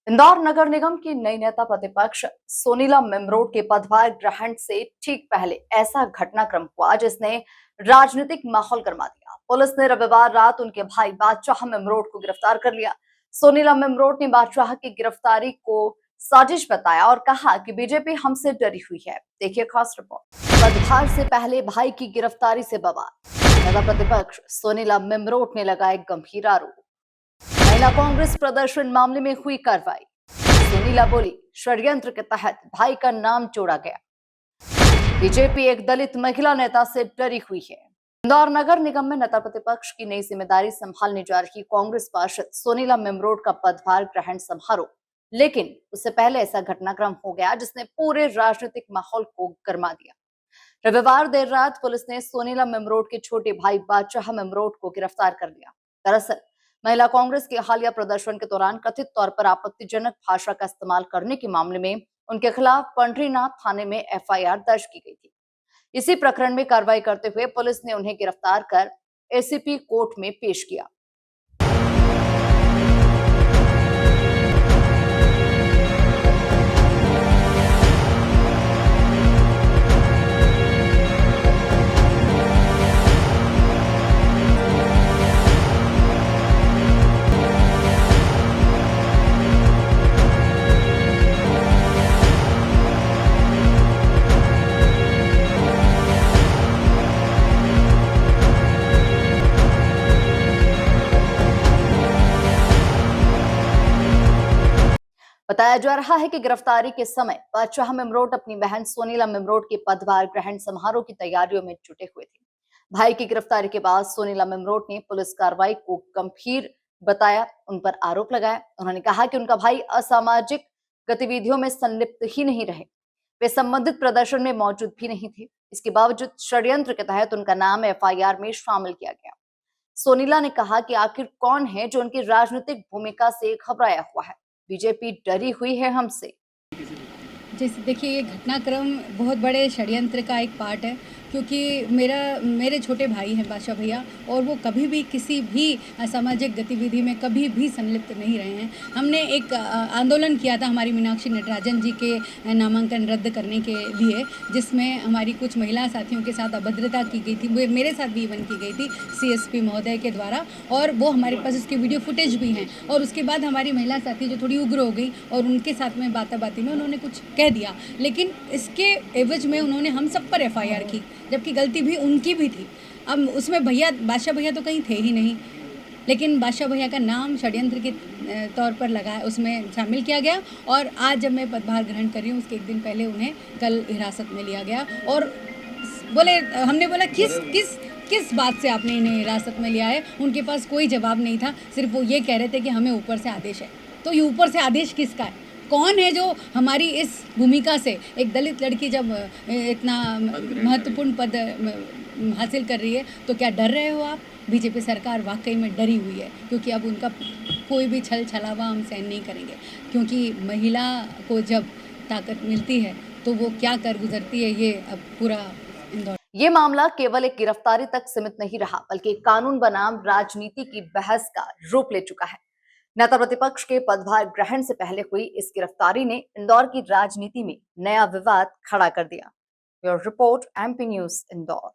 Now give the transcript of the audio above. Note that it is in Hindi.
इंदौर नगर निगम की नई नेता प्रतिपक्ष सोनीला मेमरोड के पदभार ग्रहण से ठीक पहले ऐसा घटनाक्रम हुआ जिसने राजनीतिक माहौल गर्मा दिया। पुलिस ने रविवार रात उनके भाई बादशाह मेमरोड को गिरफ्तार कर लिया। सोनीला मेमरोड ने बादशाह की गिरफ्तारी को साजिश बताया और कहा कि बीजेपी हमसे डरी हुई है। देखिए खास रिपोर्ट। पदभार से पहले भाई की गिरफ्तारी से बवाल। नेता प्रतिपक्ष सोनीला मेमरोड ने लगाए गंभीर आरोप। महिला कांग्रेस प्रदर्शन मामले में हुई कार्रवाई। सुनीला बोली, षड्यंत्र के तहत भाई का नाम जोड़ा गया। बीजेपी एक दलित महिला नेता से डरी हुई है। इंदौर नगर निगम में नेता प्रतिपक्ष की नई जिम्मेदारी संभालने जा रही कांग्रेस पार्षद सोनीला मेमरोड का पदभार ग्रहण समारोह, लेकिन उससे पहले ऐसा घटनाक्रम हो गया जिसने पूरे राजनीतिक माहौल को गर्मा दिया। रविवार देर रात पुलिस ने सोनीला मेमरोड के छोटे भाई बादशाह मेमरोड को गिरफ्तार कर लिया। दरअसल महिला कांग्रेस के हालिया प्रदर्शन के दौरान कथित तौर पर आपत्तिजनक भाषा का इस्तेमाल करने के मामले में उनके खिलाफ पंडरीनाथ थाने में एफआईआर दर्ज की गई थी। इसी प्रकरण में कार्रवाई करते हुए पुलिस ने उन्हें गिरफ्तार कर एसीपी कोर्ट में पेश किया। बताया जा रहा है कि गिरफ्तारी के समय बादशाह मेमरोड अपनी बहन सोनीला मेमरोड के पदभार ग्रहण समारोह की तैयारियों में जुटे हुए थे। भाई की गिरफ्तारी के बाद सोनीला मेमरोड ने पुलिस कार्रवाई को गंभीर बताया, उन पर आरोप लगाया। उन्होंने कहा कि उनका भाई असामाजिक गतिविधियों में संलिप्त ही नहीं रहे, वे संबंधित प्रदर्शन में मौजूद भी नहीं थे। इसके बावजूद षड्यंत्र के तहत उनका नाम एफआईआर में शामिल किया गया। सोनीला ने कहा कि आखिर कौन है जो उनकी राजनीतिक भूमिका से घबराया हुआ है। बीजेपी डरी हुई है हमसे। जैसे देखिए, ये घटनाक्रम बहुत बड़े षड्यंत्र का एक पार्ट है, क्योंकि मेरे छोटे भाई हैं बादशाह भैया, और वो कभी भी किसी भी असामाजिक गतिविधि में कभी भी संलिप्त नहीं रहे हैं। हमने एक आंदोलन किया था हमारी मीनाक्षी नटराजन जी के नामांकन रद्द करने के लिए, जिसमें हमारी कुछ महिला साथियों के साथ अभद्रता की गई थी, वो मेरे साथ भी इवन की गई थी सीएसपी महोदय के द्वारा, और वो हमारे पास उसकी वीडियो फुटेज भी हैं। और उसके बाद हमारी महिला साथी जो थोड़ी उग्र हो गई और उनके साथ में बाती में उन्होंने कुछ कह दिया, लेकिन इसके एवज में उन्होंने हम सब पर एफआईआर की, जबकि गलती भी उनकी भी थी। अब उसमें बादशाह भैया तो कहीं थे ही नहीं, लेकिन बादशाह भैया का नाम षड्यंत्र के तौर पर लगा, उसमें शामिल किया गया। और आज जब मैं पदभार ग्रहण कर रही हूँ, उसके एक दिन पहले उन्हें कल हिरासत में लिया गया। और हमने बोला किस बात से आपने इन्हें हिरासत में लिया है। उनके पास कोई जवाब नहीं था, सिर्फ वो ये कह रहे थे कि हमें ऊपर से आदेश है। तो ये ऊपर से आदेश किसका है? कौन है जो हमारी इस भूमिका से, एक दलित लड़की जब इतना महत्वपूर्ण पद हासिल कर रही है, तो क्या डर रहे हो आप? बीजेपी सरकार वाकई में डरी हुई है, क्योंकि अब उनका कोई भी छल छलावा हम सहन नहीं करेंगे। क्योंकि महिला को जब ताकत मिलती है तो वो क्या कर गुजरती है, ये अब पूरा इंदौर। ये मामला केवल एक गिरफ्तारी तक सीमित नहीं रहा, बल्कि कानून बनाम राजनीति की बहस का रूप ले चुका है। नेता प्रतिपक्ष के पदभार ग्रहण से पहले हुई इस गिरफ्तारी ने इंदौर की राजनीति में नया विवाद खड़ा कर दिया। Bureau report, MP news, Indore.